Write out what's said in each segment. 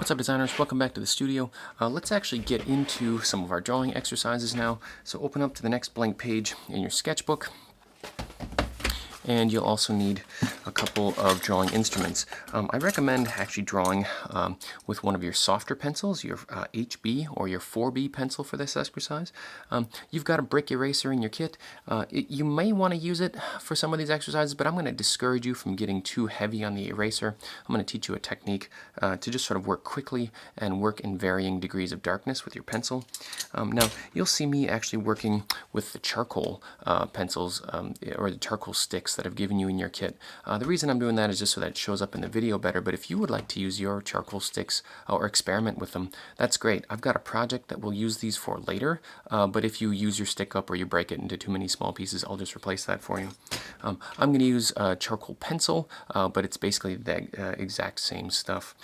What's up, designers? Welcome back to the studio. Let's actually get into some of our drawing exercises now. So open up to the next blank page in your sketchbook. And you'll also need a couple of drawing instruments. I recommend actually drawing with one of your softer pencils, your HB or your 4B pencil for this exercise. You've got a brick eraser in your kit. You may want to use it for some of these exercises, but I'm going to discourage you from getting too heavy on the eraser. I'm going to teach you a technique to just sort of work quickly and work in varying degrees of darkness with your pencil. Now, you'll see me actually working with the charcoal pencils or the charcoal sticks that I've given you in your kit. The reason I'm doing that is just so that it shows up in the video better, but if you would like to use your charcoal sticks or experiment with them, that's great. I've got a project that we'll use these for later, but if you use your stick up or you break it into too many small pieces, I'll just replace that for you. I'm going to use charcoal pencil, but it's basically the exact same stuff.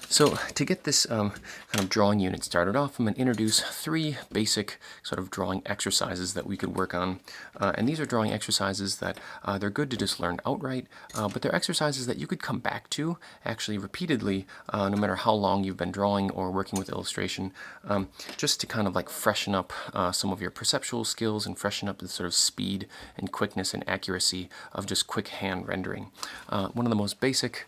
So to get this kind of drawing unit started off, I'm going to introduce three basic sort of drawing exercises that we could work on. And these are drawing exercises that they're good to just learn outright, but they're exercises that you could come back to actually repeatedly, no matter how long you've been drawing or working with illustration, just to kind of like freshen up some of your perceptual skills and freshen up the sort of speed and quickness and accuracy of just quick hand rendering. One of the most basic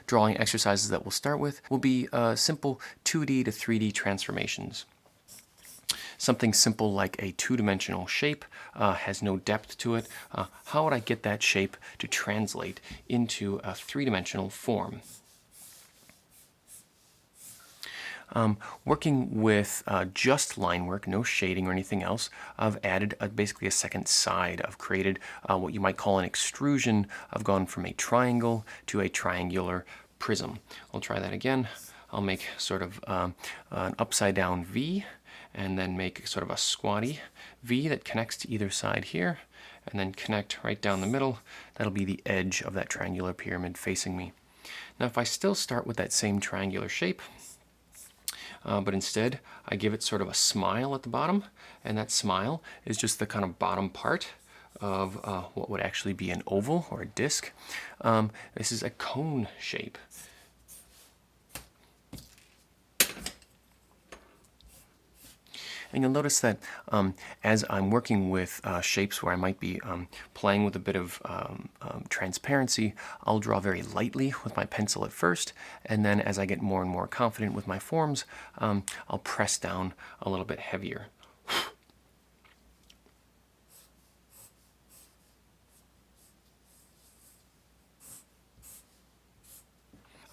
drawing exercises that we'll start with will be simple 2D to 3D transformations. Something simple like a two-dimensional shape has no depth to it. How would I get that shape to translate into a three-dimensional form? Working with just line work, no shading or anything else, I've added basically a second side. I've created what you might call an extrusion. I've gone from a triangle to a triangular prism. I'll try that again. I'll make sort of an upside down V and then make sort of a squatty V that connects to either side here and then connect right down the middle. That'll be the edge of that triangular pyramid facing me. Now if I still start with that same triangular shape, but instead I give it sort of a smile at the bottom, and that smile is just the kind of bottom part of what would actually be an oval or a disc. This is a cone shape. And you'll notice that as I'm working with shapes where I might be playing with a bit of transparency, I'll draw very lightly with my pencil at first, and then as I get more and more confident with my forms, I'll press down a little bit heavier.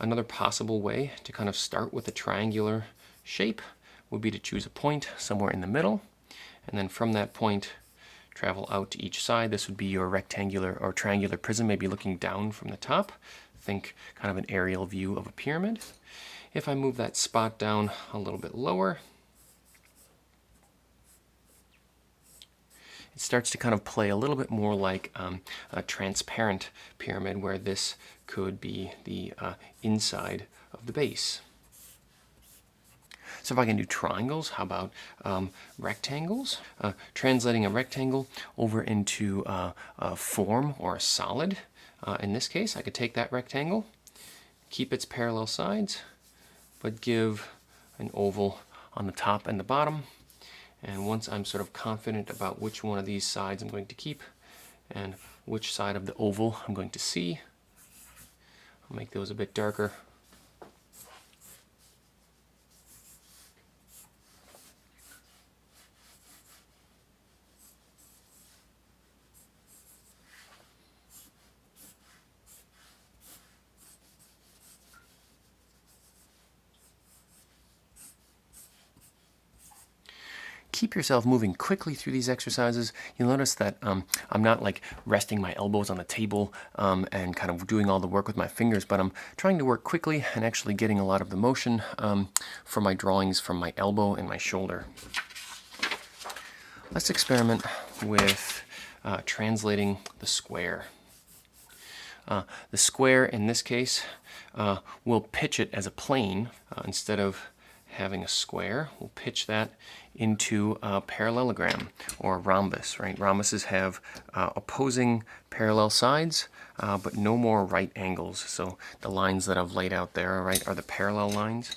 Another possible way to kind of start with a triangular shape would be to choose a point somewhere in the middle, and then from that point travel out to each side. This would be your rectangular or triangular prism, maybe looking down from the top. Think kind of an aerial view of a pyramid. If I move that spot down a little bit lower, it starts to kind of play a little bit more like a transparent pyramid, where this could be the inside of the base. So if I can do triangles, how about rectangles? Translating a rectangle over into a form or a solid. In this case, I could take that rectangle, keep its parallel sides, but give an oval on the top and the bottom. And once I'm sort of confident about which one of these sides I'm going to keep and which side of the oval I'm going to see, I'll make those a bit darker. Keep yourself moving quickly through these exercises. You'll notice that I'm not like resting my elbows on the table and kind of doing all the work with my fingers, but I'm trying to work quickly and actually getting a lot of the motion for my drawings from my elbow and my shoulder. Let's experiment with translating the square. The square in this case, we'll pitch it as a plane instead of having a square, we'll pitch that into a parallelogram or a rhombus, right? Rhombuses have opposing parallel sides, but no more right angles. So the lines that I've laid out there, right, are the parallel lines.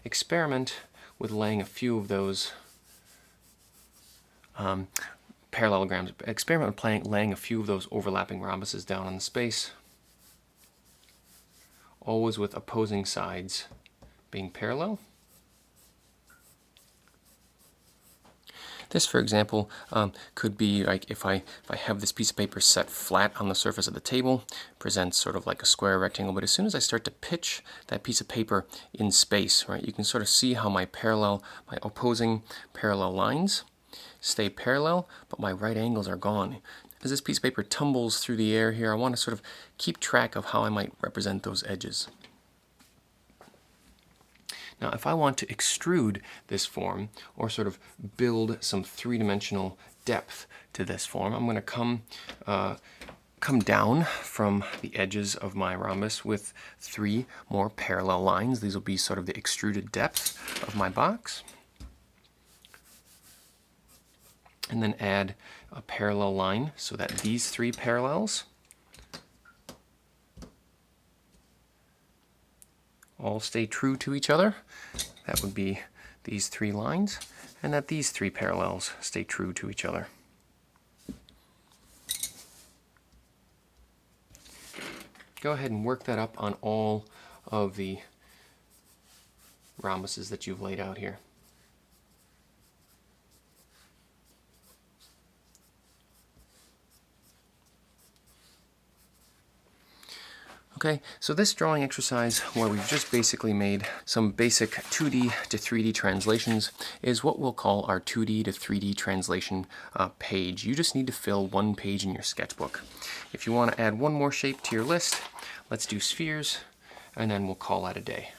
Experiment with laying a few of those parallelograms. Experiment with laying a few of those overlapping rhombuses down on the space, always with opposing sides being parallel. This, for example, could be like if I have this piece of paper set flat on the surface of the table, presents sort of like a square rectangle, but as soon as I start to pitch that piece of paper in space, right, you can sort of see how my opposing parallel lines stay parallel, but my right angles are gone. As this piece of paper tumbles through the air here, I want to sort of keep track of how I might represent those edges. Now, if I want to extrude this form, or sort of build some three-dimensional depth to this form, I'm going to come down from the edges of my rhombus with 3 more parallel lines. These will be sort of the extruded depth of my box. And then add a parallel line so that these 3 parallels all stay true to each other. That would be these 3 lines, and that these 3 parallels stay true to each other. Go ahead and work that up on all of the rhombuses that you've laid out here. Okay, so this drawing exercise, where we've just basically made some basic 2D to 3D translations, is what we'll call our 2D to 3D translation page. You just need to fill 1 page in your sketchbook. If you want to add 1 more shape to your list, let's do spheres, and then we'll call that a day.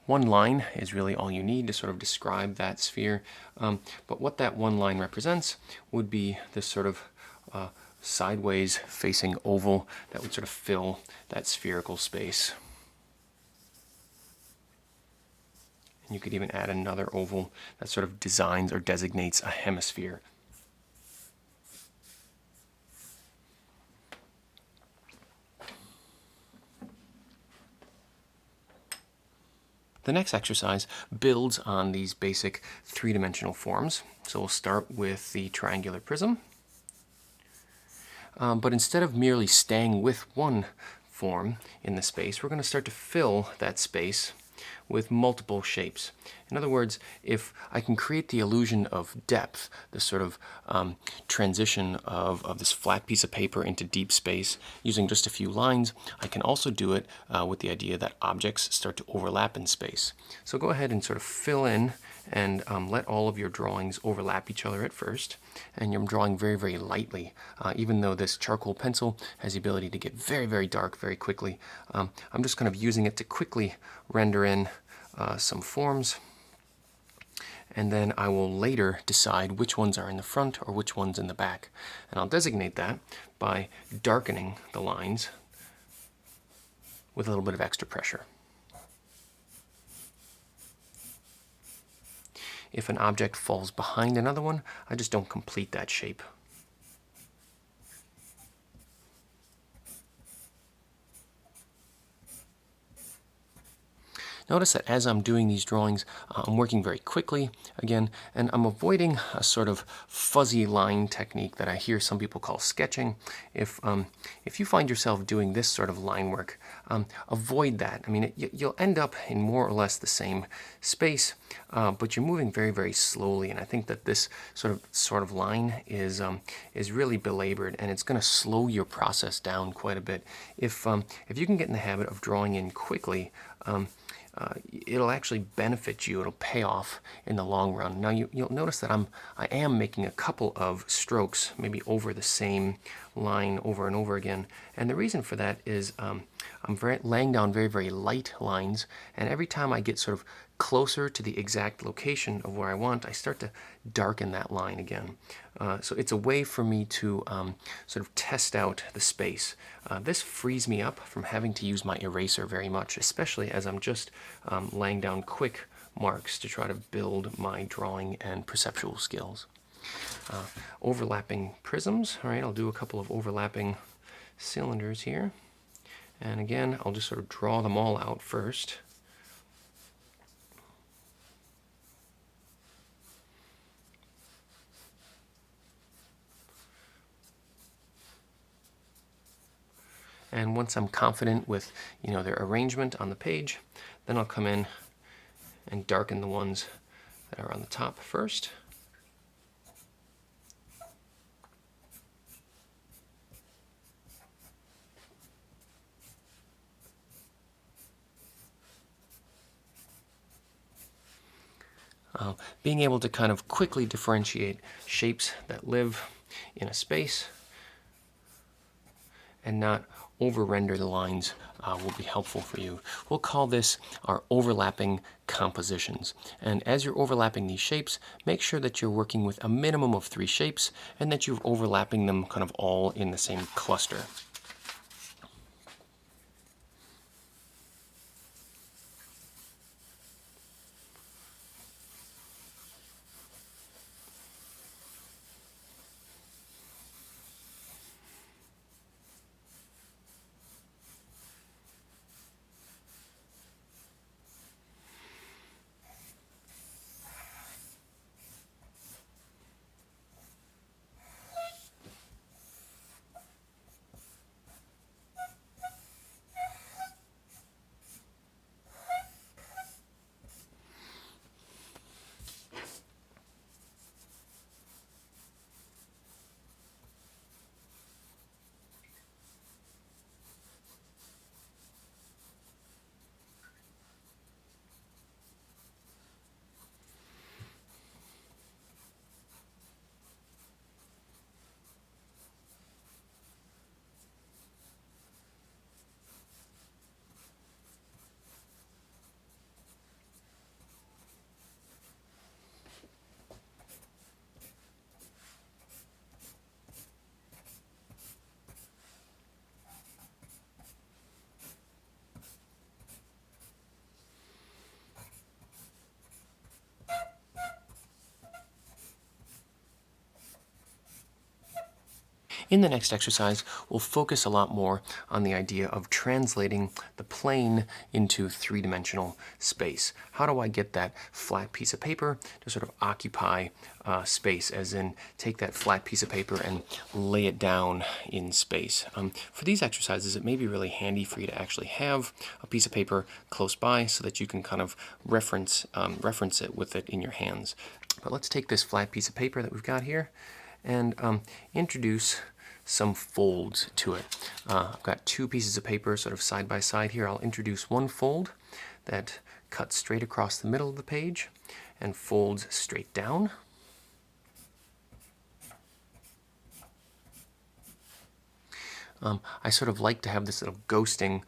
One line is really all you need to sort of describe that sphere, but what that 1 line represents would be this sort of sideways facing oval that would sort of fill that spherical space. And you could even add another oval that sort of designs or designates a hemisphere. The next exercise builds on these basic 3-dimensional forms. So we'll start with the triangular prism. But instead of merely staying with one form in the space, we're going to start to fill that space with multiple shapes. In other words, if I can create the illusion of depth, this sort of transition of this flat piece of paper into deep space using just a few lines, I can also do it with the idea that objects start to overlap in space. So go ahead and sort of fill in and let all of your drawings overlap each other at first. And you're drawing very, very lightly. Even though this charcoal pencil has the ability to get very, very dark very quickly, I'm just kind of using it to quickly render in some forms. And then I will later decide which ones are in the front or which ones in the back. And I'll designate that by darkening the lines with a little bit of extra pressure. If an object falls behind another one, I just don't complete that shape. Notice that as I'm doing these drawings, I'm working very quickly, again, and I'm avoiding a sort of fuzzy line technique that I hear some people call sketching. If you find yourself doing this sort of line work, avoid that. I mean, you'll end up in more or less the same space, but you're moving very, very slowly, and I think that this sort of line is really belabored, and it's going to slow your process down quite a bit. If you can get in the habit of drawing in quickly, it'll actually benefit you. It'll pay off in the long run. Now you'll notice that I am making a couple of strokes, maybe over the same line over and over again. And the reason for that is I'm I'm laying down very, very light lines, and every time I get sort of closer to the exact location of where I want, I start to darken that line again. So it's a way for me to sort of test out the space. This frees me up from having to use my eraser very much, especially as I'm just laying down quick marks to try to build my drawing and perceptual skills. Overlapping prisms. All right, I'll do a couple of overlapping cylinders here. And again, I'll just sort of draw them all out first. And once I'm confident with, their arrangement on the page, then I'll come in and darken the ones that are on the top first. Being able to kind of quickly differentiate shapes that live in a space and not over-render the lines will be helpful for you. We'll call this our overlapping compositions. And as you're overlapping these shapes, make sure that you're working with a minimum of 3 shapes and that you're overlapping them kind of all in the same cluster. In the next exercise, we'll focus a lot more on the idea of translating the plane into 3-dimensional space. How do I get that flat piece of paper to sort of occupy space, as in take that flat piece of paper and lay it down in space? For these exercises, it may be really handy for you to actually have a piece of paper close by so that you can kind of reference it with it in your hands. But let's take this flat piece of paper that we've got here and introduce some folds to it. I've got 2 pieces of paper sort of side by side here. I'll introduce one fold that cuts straight across the middle of the page and folds straight down. I sort of like to have this little ghosting,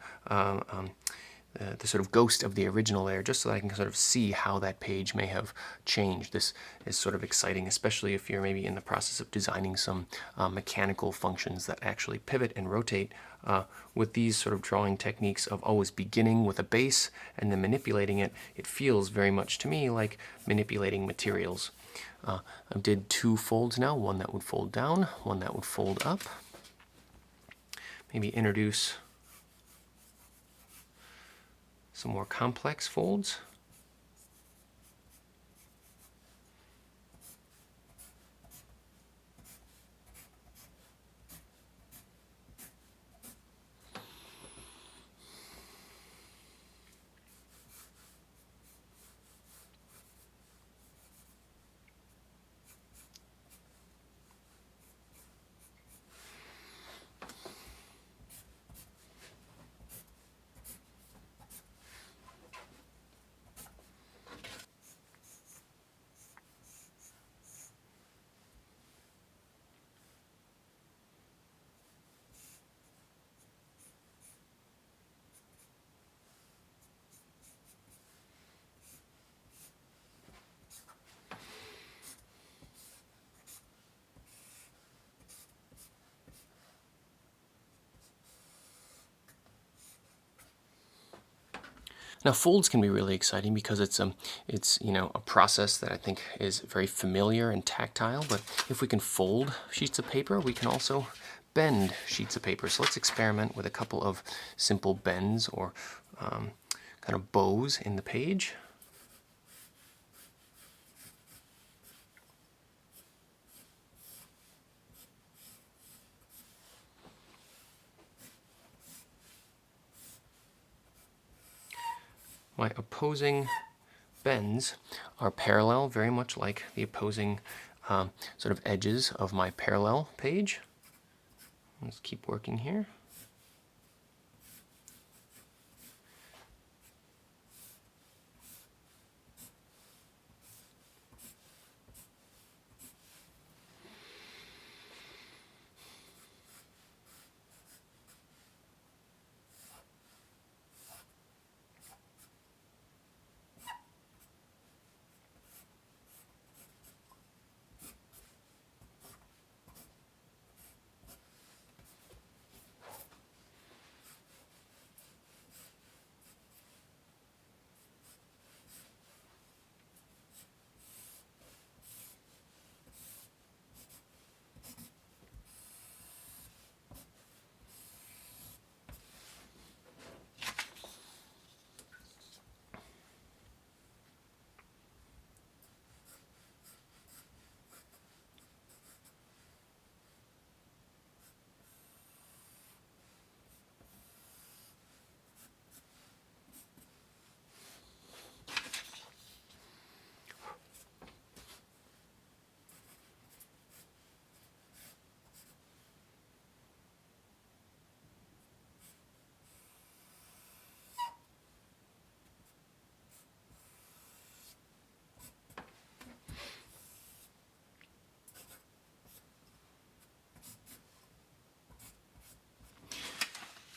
the sort of ghost of the original layer, just so that I can sort of see how that page may have changed. This is sort of exciting, especially if you're maybe in the process of designing some mechanical functions that actually pivot and rotate. With these sort of drawing techniques of always beginning with a base and then manipulating it, it feels very much to me like manipulating materials. I did 2 folds now, one that would fold down, one that would fold up. Maybe introduce some more complex folds. Now folds can be really exciting because it's a process that I think is very familiar and tactile. But if we can fold sheets of paper, we can also bend sheets of paper. So let's experiment with a couple of simple bends or kind of bows in the page. My opposing bends are parallel, very much like the opposing sort of edges of my parallel page. Let's keep working here.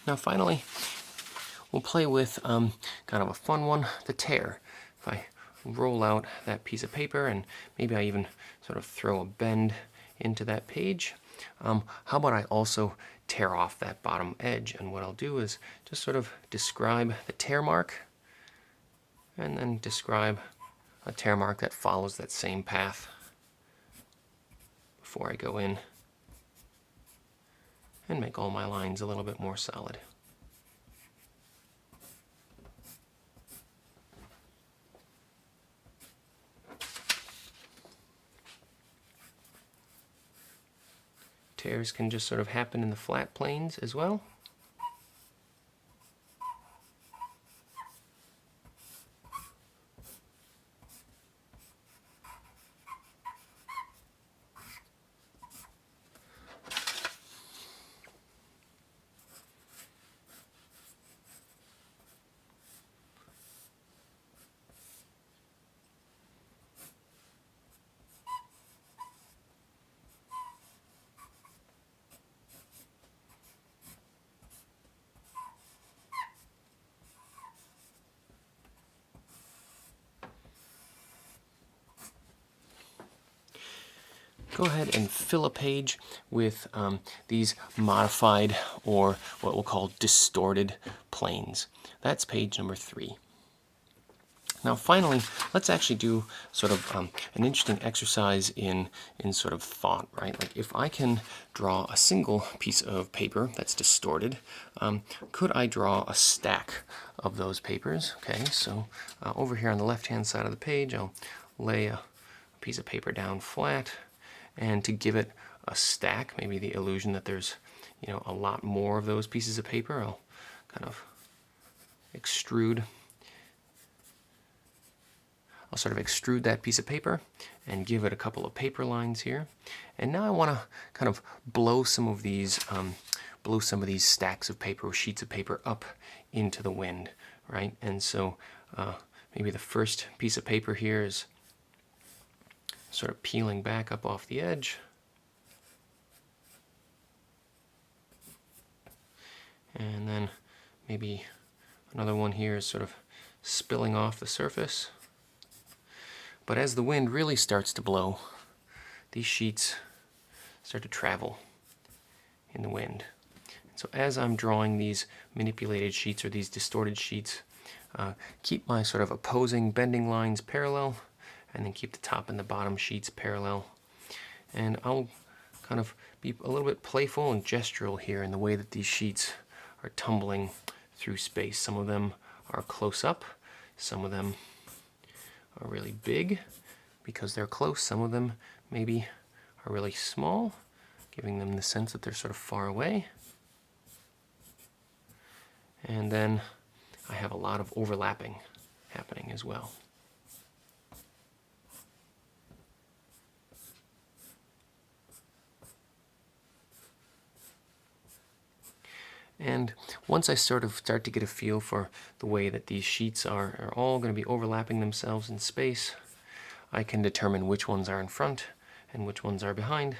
Now finally, we'll play with kind of a fun one, the tear. If I roll out that piece of paper and maybe I even sort of throw a bend into that page, how about I also tear off that bottom edge? And what I'll do is just sort of describe the tear mark and then describe a tear mark that follows that same path before I go in and make all my lines a little bit more solid. Tears can just sort of happen in the flat planes as well. Go ahead and fill a page with these modified or what we'll call distorted planes. That's page number 3. Now finally, let's actually do sort of an interesting exercise in sort of thought, right? Like if I can draw a single piece of paper that's distorted, could I draw a stack of those papers? Okay, so over here on the left-hand side of the page, I'll lay a piece of paper down flat, and to give it a stack, maybe the illusion that there's a lot more of those pieces of paper, I'll kind of sort of extrude that piece of paper and give it a couple of paper lines here. And now I want to kind of blow some of these stacks of paper or sheets of paper up into the wind, right? And so maybe the first piece of paper here is sort of peeling back up off the edge. And then maybe another one here is sort of spilling off the surface. But as the wind really starts to blow, these sheets start to travel in the wind. So as I'm drawing these manipulated sheets or these distorted sheets, keep my sort of opposing bending lines parallel, and then keep the top and the bottom sheets parallel. And I'll kind of be a little bit playful and gestural here in the way that these sheets are tumbling through space. Some of them are close up, some of them are really big because they're close, some of them maybe are really small, giving them the sense that they're sort of far away. And then I have a lot of overlapping happening as well. And once I sort of start to get a feel for the way that these sheets are all going to be overlapping themselves in space, I can determine which ones are in front and which ones are behind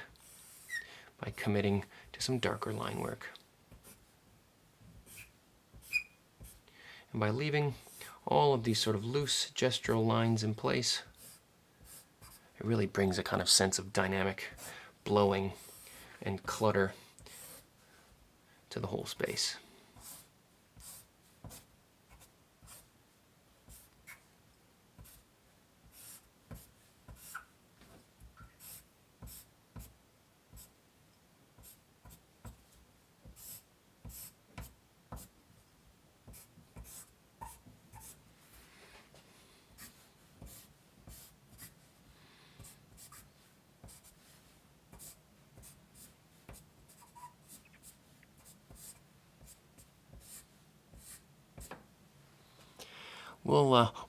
by committing to some darker line work. And by leaving all of these sort of loose gestural lines in place, it really brings a kind of sense of dynamic blowing and clutter to the whole space.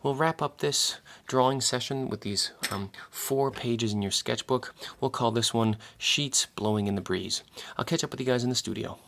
We'll wrap up this drawing session with these 4 pages in your sketchbook. We'll call this one Sheets Blowing in the Breeze. I'll catch up with you guys in the studio.